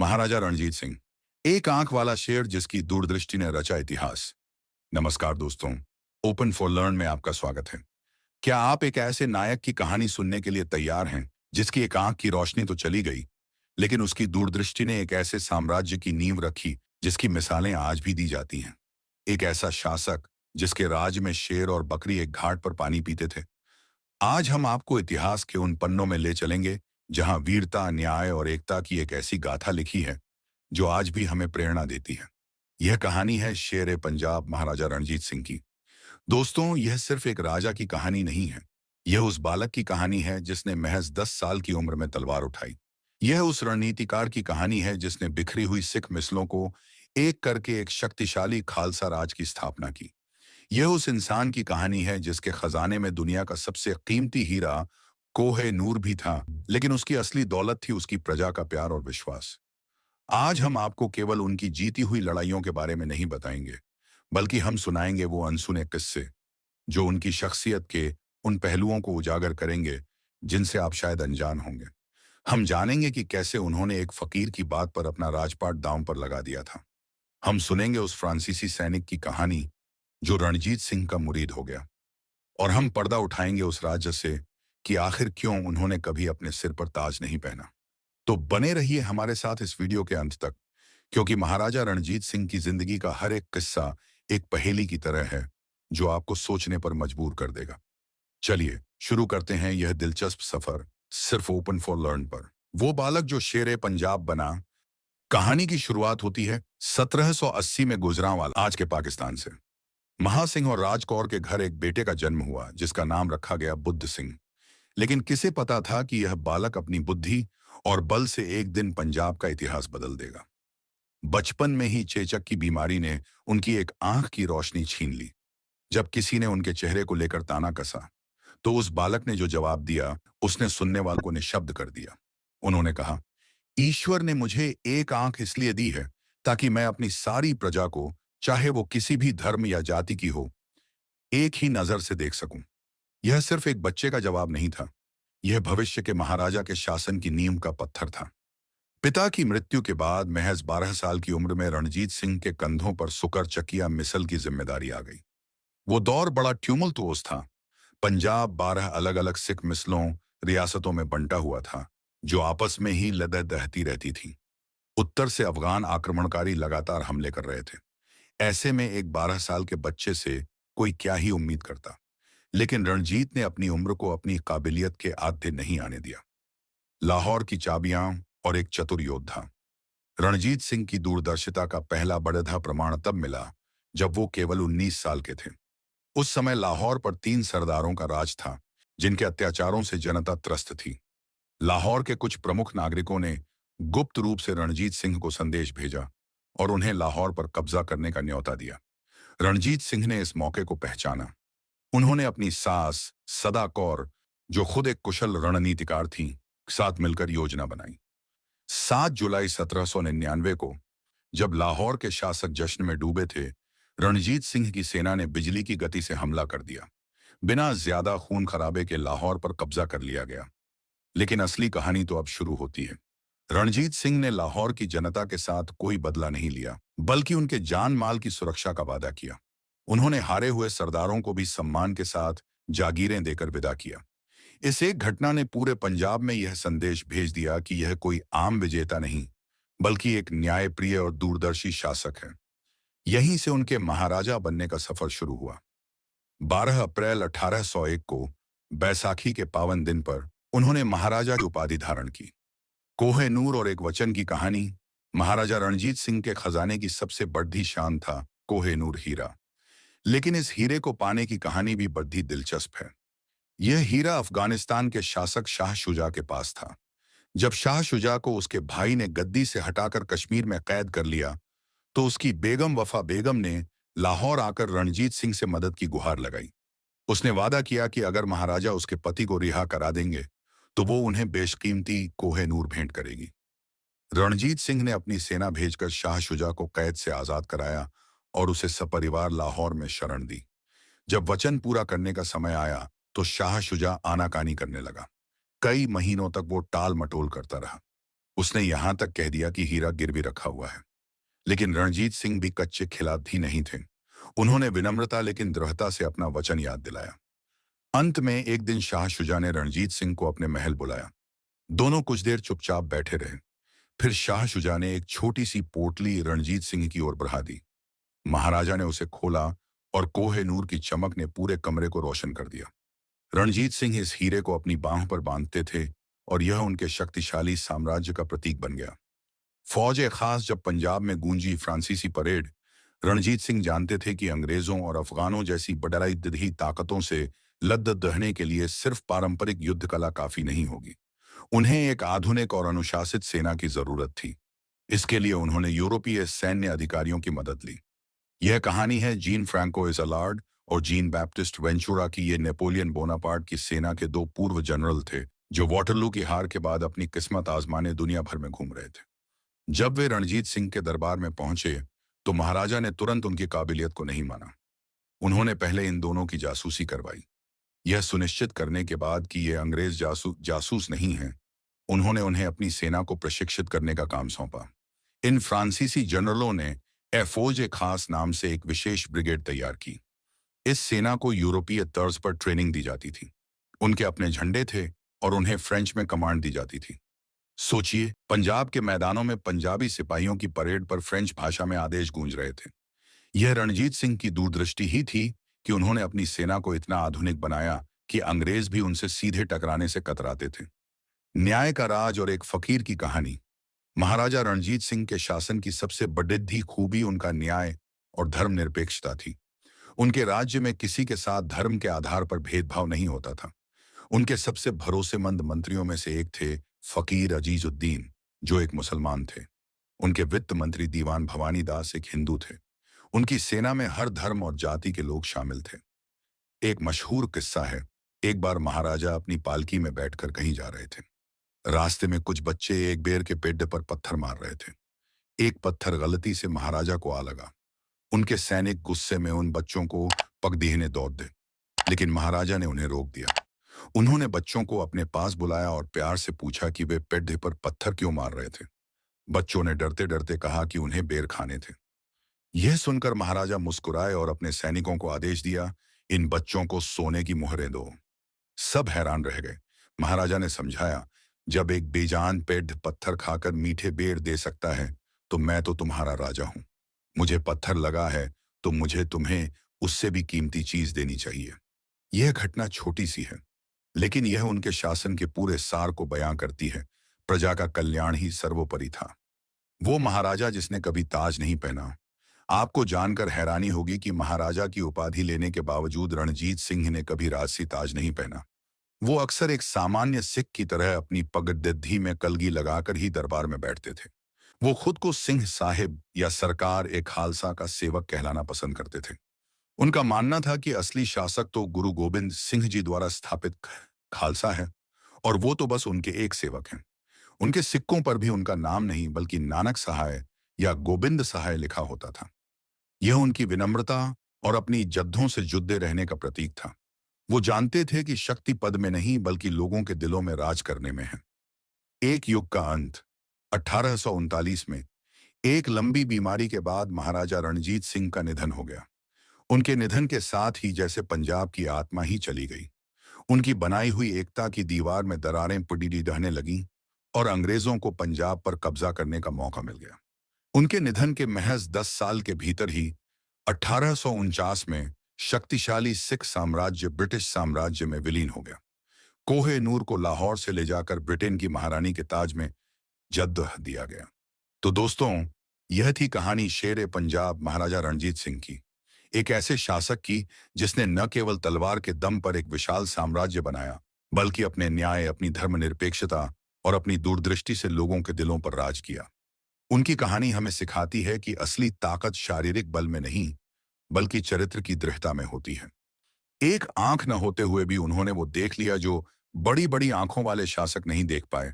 महाराजा रणजीत सिंह, एक आंख वाला शेर जिसकी दूरदृष्टि ने रचा इतिहास। नमस्कार दोस्तों, ओपन फॉर लर्न में आपका स्वागत है। क्या आप एक ऐसे नायक की कहानी सुनने के लिए तैयार हैं जिसकी एक आंख की रोशनी तो चली गई, लेकिन उसकी दूरदृष्टि ने एक ऐसे साम्राज्य की नींव रखी जिसकी मिसालें आज भी दी जाती हैं। एक ऐसा शासक जिसके राज में शेर और बकरी एक घाट पर पानी पीते थे। आज हम आपको इतिहास के उन पन्नों में ले चलेंगे जहां वीरता, न्याय और एकता की एक ऐसी गाथा लिखी है जो आज भी हमें प्रेरणा देती है। यह कहानी है शेर पंजाब महाराजा रणजीत सिंह की। दोस्तों, यह सिर्फ एक राजा की कहानी नहीं है। यह उस बालक की कहानी है जिसने महज 10 साल की उम्र में तलवार उठाई। यह उस रणनीतिकार की कहानी है जिसने बिखरी हुई सिख मिसलों को एक करके एक शक्तिशाली खालसा राज की स्थापना की। यह उस इंसान की कहानी है जिसके खजाने में दुनिया का सबसे कीमती हीरा कोहे नूर भी था, लेकिन उसकी असली दौलत थी उसकी प्रजा का प्यार और विश्वास। आज हम आपको केवल उनकी जीती हुई लड़ाइयों के बारे में नहीं बताएंगे, बल्कि हम सुनाएंगे वो अनसुने किस्से जो उनकी शख्सियत के उन पहलुओं को उजागर करेंगे जिनसे आप शायद अनजान होंगे। हम जानेंगे कि कैसे उन्होंने एक फकीर की बात पर अपना राजपाट दांव पर लगा दिया था। हम सुनेंगे उस फ्रांसीसी सैनिक की कहानी जो रणजीत सिंह का मुरीद हो गया। और हम पर्दा उठाएंगे उस राज्य से कि आखिर क्यों उन्होंने कभी अपने सिर पर ताज नहीं पहना। तो बने रहिए हमारे साथ इस वीडियो के अंत तक, क्योंकि महाराजा रणजीत सिंह की जिंदगी का हर एक किस्सा एक पहेली की तरह है जो आपको सोचने पर मजबूर कर देगा। चलिए शुरू करते हैं यह दिलचस्प सफर, सिर्फ ओपन फॉर लर्न पर। वो बालक जो शेर पंजाब बना। कहानी की शुरुआत होती है 1780 में गुजरांवाल, आज के पाकिस्तान से। महासिंह और राजकौर के घर एक बेटे का जन्म हुआ जिसका नाम रखा गया बुद्ध सिंह। लेकिन किसे पता था कि यह बालक अपनी बुद्धि और बल से एक दिन पंजाब का इतिहास बदल देगा। बचपन में ही चेचक की बीमारी ने उनकी एक आंख की रोशनी छीन ली। जब किसी ने उनके चेहरे को लेकर ताना कसा, तो उस बालक ने जो जवाब दिया उसने सुनने वालों को निशब्द कर दिया। उन्होंने कहा, ईश्वर ने मुझे एक आंख इसलिए दी है ताकि मैं अपनी सारी प्रजा को, चाहे वो किसी भी धर्म या जाति की हो, एक ही नजर से देख सकूं। यह सिर्फ एक बच्चे का जवाब नहीं था, यह भविष्य के महाराजा के शासन की नींव का पत्थर था। पिता की मृत्यु के बाद महज 12 साल की उम्र में रणजीत सिंह के कंधों पर सुकर चकिया मिसल की जिम्मेदारी आ गई। वो दौर बड़ा ट्यूमुल्टुओस था। पंजाब 12 अलग अलग सिख मिसलों, रियासतों में बंटा हुआ था जो आपस में ही लड़ाई दहती रहती थी। उत्तर से अफगान आक्रमणकारी लगातार हमले कर रहे थे। ऐसे में एक 12 साल के बच्चे से कोई क्या ही उम्मीद करता। लेकिन रणजीत ने अपनी उम्र को अपनी काबिलियत के आधे नहीं आने दिया। लाहौर की चाबियां और एक चतुर योद्धा। रणजीत सिंह की दूरदर्शिता का पहला बड़ा प्रमाण तब मिला जब वो केवल 19 साल के थे। उस समय लाहौर पर 3 सरदारों का राज था जिनके अत्याचारों से जनता त्रस्त थी। लाहौर के कुछ प्रमुख नागरिकों ने गुप्त रूप से रणजीत सिंह को संदेश भेजा और उन्हें लाहौर पर कब्जा करने का न्योता दिया। रणजीत सिंह ने इस मौके को पहचाना। उन्होंने अपनी सास सदा कौर, जो खुद एक कुशल रणनीतिकार थीं, साथ मिलकर योजना बनाई। 7 जुलाई 1799 को, जब लाहौर के शासक जश्न में डूबे थे, रणजीत सिंह की सेना ने बिजली की गति से हमला कर दिया। बिना ज्यादा खून खराबे के लाहौर पर कब्जा कर लिया गया। लेकिन असली कहानी तो अब शुरू होती है। रणजीत सिंह ने लाहौर की जनता के साथ कोई बदला नहीं लिया, बल्कि उनके जान माल की सुरक्षा का वादा किया। उन्होंने हारे हुए सरदारों को भी सम्मान के साथ जागीरें देकर विदा किया। इस एक घटना ने पूरे पंजाब में यह संदेश भेज दिया कि यह कोई आम विजेता नहीं, बल्कि एक न्यायप्रिय और दूरदर्शी शासक है। यहीं से उनके महाराजा बनने का सफर शुरू हुआ। 12 अप्रैल 1801 को, बैसाखी के पावन दिन पर, उन्होंने महाराजा की उपाधि धारण की। कोहे नूर और एक वचन की कहानी। महाराजा रणजीत सिंह के खजाने की सबसे बड़ी शान था कोहे नूर हीरा। लेकिन इस हीरे को पाने की कहानी भी बड़ी दिलचस्प है। यह हीरा अफगानिस्तान के शासक शाह शुजा के पास था। जब शाह शुजा को उसके भाई ने गद्दी से हटाकर कश्मीर में कैद कर लिया, तो उसकी बेगम वफा बेगम ने लाहौर आकर रणजीत सिंह से मदद की गुहार लगाई। उसने वादा किया कि अगर महाराजा उसके पति को रिहा करा देंगे तो वो उन्हें बेशकीमती कोहे नूर भेंट करेगी। रणजीत सिंह ने अपनी सेना भेजकर शाह शुजा को कैद से आजाद कराया और उसे सपरिवार लाहौर में शरण दी। जब वचन पूरा करने का समय आया तो शाह शुजा आनाकानी करने लगा। कई महीनों तक वो टाल मटोल करता रहा। उसने यहां तक कह दिया कि हीरा गिरवी रखा हुआ है। लेकिन रणजीत सिंह भी कच्चे खिलाड़ी नहीं थे। उन्होंने विनम्रता लेकिन दृढ़ता से अपना वचन याद दिलाया। अंत में एक दिन शाह शुजा ने रणजीत सिंह को अपने महल बुलाया। दोनों कुछ देर चुपचाप बैठे रहे। फिर शाह शुजा ने एक छोटी सी पोटली रणजीत सिंह की ओर बढ़ा दी। महाराजा ने उसे खोला और कोहे नूर की चमक ने पूरे कमरे को रोशन कर दिया। रणजीत सिंह इस हीरे को अपनी बाहों पर बांधते थे और यह उनके शक्तिशाली साम्राज्य का प्रतीक बन गया। फौज खास जब पंजाब में गूंजी फ्रांसीसी परेड, रणजीत सिंह जानते थे कि अंग्रेजों और अफगानों जैसी बड़ाई दिधी ताकतों से लद्द रहने के लिए सिर्फ पारंपरिक युद्ध कला काफी नहीं होगी। उन्हें एक आधुनिक और अनुशासित सेना की जरूरत थी। इसके लिए उन्होंने यूरोपीय सैन्य अधिकारियों की मदद ली। यह कहानी है जीन फ्रैंको इज़ार्ड और जीन बैप्टिस्ट वेंचुरा की। ये नेपोलियन बोनापार्ट की सेना के दो पूर्व जनरल थे जो वाटरलू की हार के बाद अपनी किस्मत आजमाने दुनिया भर में घूम रहे थे। जब वे रणजीत सिंह के दरबार में पहुंचे तो महाराजा ने तुरंत उनकी काबिलियत को नहीं माना। उन्होंने पहले इन दोनों की जासूसी करवाई। यह सुनिश्चित करने के बाद कि ये अंग्रेज जासूस नहीं हैं, उन्होंने उन्हें अपनी सेना को प्रशिक्षित करने का काम सौंपा। इन फ्रांसीसी जनरलों ने फौज खास नाम से एक विशेष ब्रिगेड तैयार की। इस सेना को यूरोपीय तर्ज पर ट्रेनिंग दी जाती थी। उनके अपने झंडे थे और उन्हें फ्रेंच में कमांड दी जाती थी। सोचिए, पंजाब के मैदानों में पंजाबी सिपाहियों की परेड पर फ्रेंच भाषा में आदेश गूंज रहे थे। यह रणजीत सिंह की दूरदृष्टि ही थी कि उन्होंने अपनी सेना को इतना आधुनिक बनाया कि अंग्रेज भी उनसे सीधे टकराने से कतराते थे। न्याय का राज और एक फकीर की कहानी। महाराजा रणजीत सिंह के शासन की सबसे बड़ी खूबी उनका न्याय और धर्मनिरपेक्षता थी। उनके राज्य में किसी के साथ धर्म के आधार पर भेदभाव नहीं होता था। उनके सबसे भरोसेमंद मंत्रियों में से एक थे फकीर अजीजुद्दीन, जो एक मुसलमान थे। उनके वित्त मंत्री दीवान भवानी दास एक हिंदू थे। उनकी सेना में हर धर्म और जाति के लोग शामिल थे। एक मशहूर किस्सा है, एक बार महाराजा अपनी पालकी में बैठकर कहीं जा रहे थे। रास्ते में कुछ बच्चे एक बेर के पेड़ पर पत्थर मार रहे थे। एक पत्थर गलती से महाराजा को आ लगा। उनके सैनिक गुस्से में उन बच्चों को पगडीहने दौड़ दे, लेकिन महाराजा ने उन्हें रोक दिया। उन्होंने बच्चों को अपने पास बुलाया और प्यार से पूछा कि वे पेड़ पर पत्थर क्यों मार रहे थे। बच्चों ने डरते डरते कहा कि उन्हें बेर खाने थे। यह सुनकर महाराजा मुस्कुराए और अपने सैनिकों को आदेश दिया, इन बच्चों को सोने की मोहरें दो। सब हैरान रह गए। महाराजा ने समझाया, जब एक बेजान पेड़ पत्थर खाकर मीठे बेर दे सकता है तो मैं तो तुम्हारा राजा हूं। मुझे पत्थर लगा है तो मुझे तुम्हें उससे भी कीमती चीज देनी चाहिए। यह घटना छोटी सी है, लेकिन यह उनके शासन के पूरे सार को बयां करती है। प्रजा का कल्याण ही सर्वोपरि था। वो महाराजा जिसने कभी ताज नहीं पहना। आपको जानकर हैरानी होगी कि महाराजा की उपाधि लेने के बावजूद रणजीत सिंह ने कभी राजसी ताज नहीं पहना। वो अक्सर एक सामान्य सिख की तरह अपनी पगडंडी में कलगी लगाकर ही दरबार में बैठते थे। वो खुद को सिंह साहिब या सरकार एक खालसा का सेवक कहलाना पसंद करते थे। उनका मानना था कि असली शासक तो गुरु गोबिंद सिंह जी द्वारा स्थापित खालसा है और वो तो बस उनके एक सेवक हैं। उनके सिक्कों पर भी उनका नाम नहीं बल्कि नानक सहाय या गोबिंद सहाय लिखा होता था। यह उनकी विनम्रता और अपनी जद्दों से जुड़े रहने का प्रतीक था। वो जानते थे कि शक्ति पद में नहीं बल्कि लोगों के दिलों में राज करने में है। एक युग का अंत। 1839 में एक लंबी बीमारी के बाद महाराजा रणजीत सिंह का निधन हो गया। उनके निधन के साथ ही जैसे पंजाब की आत्मा ही चली गई। उनकी बनाई हुई एकता की दीवार में दरारें पड़ी रहने लगीं और अंग्रेजों को पंजाब पर कब्जा करने का मौका मिल गया। उनके निधन के महज 10 साल के भीतर ही 1849 में शक्तिशाली सिख साम्राज्य ब्रिटिश साम्राज्य में विलीन हो गया। कोहे नूर को लाहौर से ले जाकर ब्रिटेन की महारानी के ताज में जद दिया गया। तो दोस्तों, यह थी कहानी शेर पंजाब महाराजा रणजीत सिंह की, एक ऐसे शासक की जिसने न केवल तलवार के दम पर एक विशाल साम्राज्य बनाया, बल्कि अपने न्याय, अपनी धर्मनिरपेक्षता और अपनी दूरदृष्टि से लोगों के दिलों पर राज किया। उनकी कहानी हमें सिखाती है कि असली ताकत शारीरिक बल में नहीं बल्कि चरित्र की दृढ़ता में होती है। एक आंख न होते हुए भी उन्होंने वो देख लिया जो बड़ी बड़ी आंखों वाले शासक नहीं देख पाए।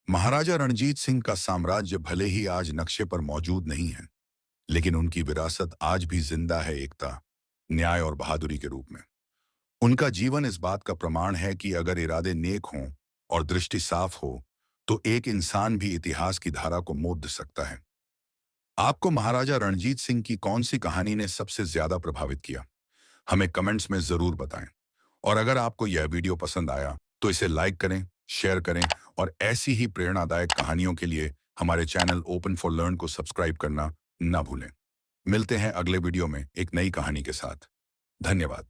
महाराजा रणजीत सिंह का साम्राज्य भले ही आज नक्शे पर मौजूद नहीं है, लेकिन उनकी विरासत आज भी जिंदा है, एकता, न्याय और बहादुरी के रूप में। उनका जीवन इस बात का प्रमाण है कि अगर इरादे नेक हों और दृष्टि साफ हो तो एक इंसान भी इतिहास की धारा को मोड़ सकता है। आपको महाराजा रणजीत सिंह की कौन सी कहानी ने सबसे ज्यादा प्रभावित किया? हमें कमेंट्स में जरूर बताएं। और अगर आपको यह वीडियो पसंद आया तो इसे लाइक करें, शेयर करें और ऐसी ही प्रेरणादायक कहानियों के लिए हमारे चैनल ओपन फॉर लर्न को सब्सक्राइब करना ना भूलें। मिलते हैं अगले वीडियो में एक नई कहानी के साथ। धन्यवाद।